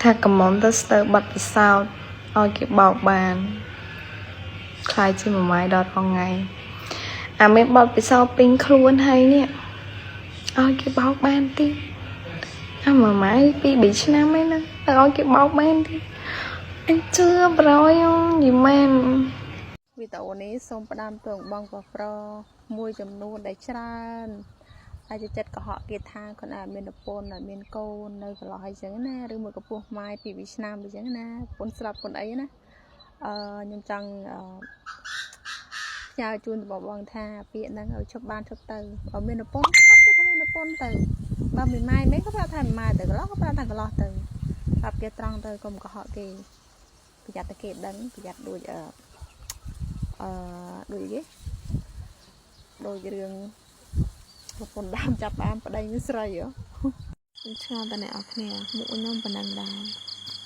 ថាកំមុំទៅស្ទើបាត់ពិសោធន៍ឲ្យគេបោកបានខ្លាយជាមួយម៉ាយដល់ថ្ងៃអាមានបាត់ពិសោធន៍ពេញខ្លួនហើយនេះឲ្យគេបោកបានទីអាមួយម៉ាយពី3ឆ្នាំឯណាទៅឲ្យគេបោកបានទីអញជឿប្រយយីមែនវីដេអូនេះសូមផ្ដាំទៅបងប្រុសមួយចំនួនដែលច្រើនអាចចិត្តកុហកគេថាគាត់អាចមានប្រពន្ធអាចមានកូននៅកន្លោះអីចឹងណាឬមួយក៏ពោះម៉ាយពី2ឆ្នាំអីចឹងណាប្រពន្ធស្លាប់ប្រពន្ធអីណាខ្ញុំចង់ផ្ញើជូនទៅបងថាពាក្យហ្នឹងឲ្យឈប់បានឈប់ទៅបើមានប្រពន្ធប្រាប់គេថាមានប្រពន្ធទៅបើមិនម៉ាយមិនក៏ប្រាប់ថាមិនម៉ាយទៅកន្លោះក៏ប្រាប់ថាកន្លោះទៅប្រាប់គេត្រង់ទៅកុំកុហកគេប្រយ័ត្នតែគេដឹងប្រយ័ត្នដូចដូចគេដូចរឿងប្រពន្ធដើមចាប់បានប្តីនឹងស្រីហ៎ខ្ញុំឆ្ងល់តែអ្នកអរគ្នាមុខខ្ញុំប៉ុណ្ណឹងដែរ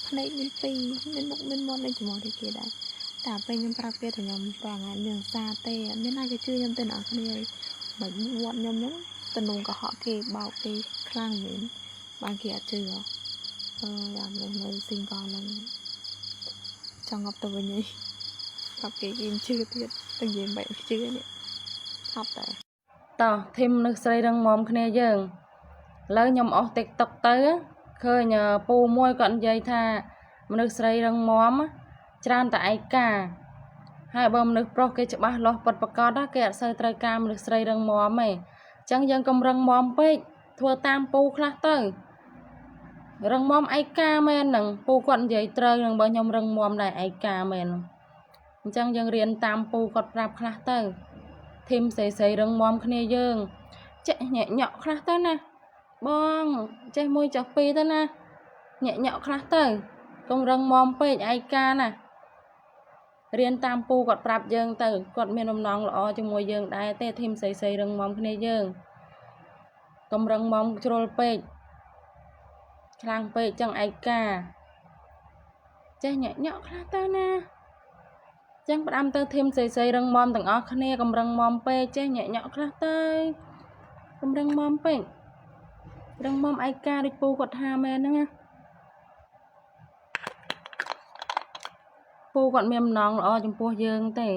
ភ្នែកមានពីរមានមុខមានមាត់លេចចំហដូចគេដែរតែពេលខ្ញុំប្រាប់គេថាខ្ញុំប្រហែលមានសារទេមានណាគេជឿខ្ញុំទេអ្នកអរគ្នាមិនវត្តខ្ញុំហ្នឹងតំណងកុហកគេបោកគេខ្លាំងមែនបានគេអត់ជឿយ៉ាងនៅស៊ីងកលហ្នឹងចង់ងប់ទៅវិញឯងប្រាប់គេគេជឿទៀតតែនិយាយបែបជឿនេះថប់តែតោះធីមនឹកស្រីរឹងមាំគ្នាយើងឥឡូវខ្ញុំអស់ TikTok ទៅឃើញពូមួយគាត់និយាយថាមនុស្សស្រីរឹងមាំច្រើនតែឯកាហើយបើមនុស្សប្រុសគេច្បាស់លាស់ពិតប្រាកដគេអត់សូវត្រូវការមនុស្សស្រីរឹងមាំទេអញ្ចឹងយើងកុំរឹងមាំពេកធ្វើតាមពូខ្លះទៅរឹងមាំឯកាមែនហ្នឹងពូគាត់និយាយត្រូវនឹងបើខ្ញុំរឹងមាំដែរឯកាមែនអញ្ចឹងយើងរៀនតាមពូគាត់ប្រាប់ខ្លះទៅធីមស្រីរឹងមាំគ្នាយើងចេះញាក់ញក់ខ្លះទៅណាបងចេះមួយចុះពីរទៅណាញាក់ញក់ខ្លះទៅកុំរឹងមាំពេកឯកាណារៀនតាមពូគាត់ប្រាប់យើងទៅគាត់មានបំណងល្អជាមួយយើងដែរទេធីមស្រីរឹងមាំគ្នាយើងកុំរឹងមាំជ្រុលពេកខ្លាំងពេកចឹងឯកាចេះញាក់ញក់ខ្លះទៅណាចឹងផ្ដាំទៅធីមស្រីរឹងមាំទាំងអស់គ្នាកុំរឹងមាំពេកចេះញាក់ញក់ខ្លះទៅកុំរឹងមាំពេករឹងមាំឯកាដូចពូគាត់ថាមែនហ្នឹងណាពូគាត់មានបំណងល្អចំពោះយើងទេ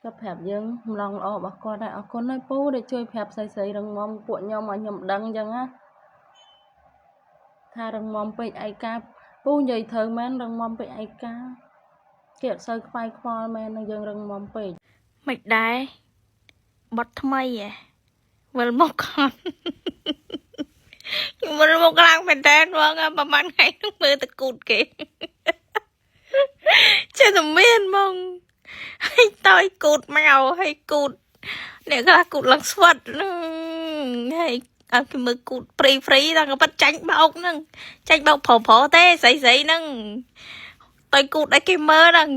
គាត់ប្រាប់យើងបំណងល្អរបស់គាត់ដែរអរគុណហើយពូដែលជួយប្រាប់ស្រីរឹងមាំពួកខ្ញុំឲ្យខ្ញុំដឹងចឹងណាថារឹងមាំពេកឯកាពូនិយាយត្រូវមែនរឹងមាំពេកឯកាគេអត់សូវខ្វាយខ្វល់មែននឹងយើងរឹងមាំពេកមិនដែរបត់ថ្មីហ៎វិលមកខំខ្ញុំវិលមកខ្លាំងមែនតើបងប្រហែលថ្ងៃនឹងមើលតកូតគេចេះតែមានមកឲ្យតើគូតមកឲ្យគូតអ្នកខ្លះគូតឡើងស្វិតហើយឲ្យគេមើលគូតព្រីដល់ក៏ប៉ាត់ចាញ់បោកហ្នឹងចាញ់បោកប្រុសទេស្រីហ្នឹងតើគូតឲ្យគេមើលហ្នឹង